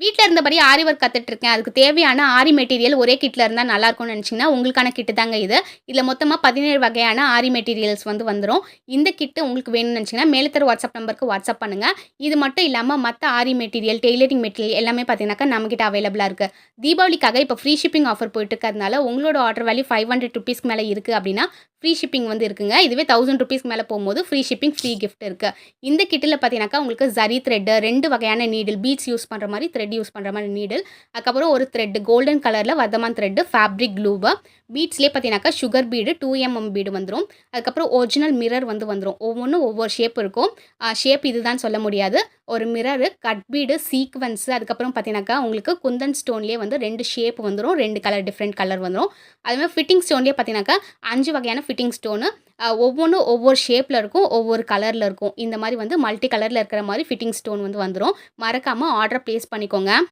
வீட்ல இருந்தபடி ஆரி ஒர்க் கத்துட்ருக்கேன். அதுக்கு தேவையான ஆரி மெட்டீரியல் ஒரே கிட்ல இருந்தா நல்லாருக்கும்னு நெனச்சீங்கன்னா, உங்களுக்கான கிட்டு தாங்க இது. இதுல மொத்தமா 17 வகையான ஆரி மெட்டீரியல்ஸ் வந்துரும். இந்த கிட்டு உங்களுக்கு வேணும்னு நெனச்சீங்கன்னா, மேல தர வாட்ஸ்அப் நம்பருக்கு வாட்ஸ்அப் பண்ணுங்க. இது மட்டும் இல்லாம மத்த ஆரி மெட்டீரியல், டெய்லரிங் மெட்டீரியல் எல்லாமே பார்த்தீங்கன்னாக்கா, நம்மகிட்ட அவைலபிளா இருக்கு. தீபாவளிக்காக இப்ப ஃப்ரீ ஷிப்பிங் ஆஃபர் போயிட்டு இருக்கிறதுனால, உங்களோட ஆர்டர் வேல்யூ ₹500க்கு மேல இருக்கு அப்டின்னா, ஃப்ரீ ஷிப்பிங் இருக்குங்க. இதுவே ₹1000க்கு மேல போம்போது ஃப்ரீ ஷிப்பிங், ஃப்ரீ கிஃப்ட் இருக்கு. இந்த கிட்ல பார்த்தீங்கன்னாக்கா, உங்களுக்கு ஜரி த்ரெட் 2 வகையான நீடில், பீட்ஸ் யூஸ் பண்ற மாரி, த்ரெட் யூஸ் பண்ற மாரி நீடில். அதுக்கப்புறம் ஒரு த்ரெட் கோல்டன் கலர்ல வர்தமான் த்ரெட், ஃபேப்ரிக் க்ளூவு. பீட்ஸ்லயே பார்த்தீங்கன்னாக்கா, சுகர் பீடு 2mm பீடு வந்துரும். அதுக்கப்புறம் ஒரிஜினல் மிரர் வந்துரும். ஒவ்வொன்னும் ஒவ்வொரு ஷேப் இருக்கும். ஷேப் இதுதான் சொல்ல முடியாது. ஒரு மிரரு, கட் பீடு, சீக்வென்ஸ் அதுக்கப்புறம் பார்த்தீங்கன்னாக்கா, உங்களுக்கு குந்தன் ஸ்டோன்லயே 2 ஷேப் வந்துரும். 2 கலர் டிஃப்ரெண்ட் கலர் வந்துரும். அதுமாரி ஃபிட்டிங் ஸ்டோன்லயே பார்த்தீங்கன்னாக்கா, 5 வகையான ஃபிட்டிங் ஸ்டோனு. ஒவ்வொன்னும் ஒவ்வொரு ஷேப்ல இருக்கும். ஒவ்வொரு கலர்ல இருக்கும். இந்த மாரி மல்டி கலர்ல இருக்கிற மாரி ஃபிட்டிங் ஸ்டோன் வந்துரும். மறக்காம ஆர்டர் பிளேஸ் பண்ணிக்கோங்க.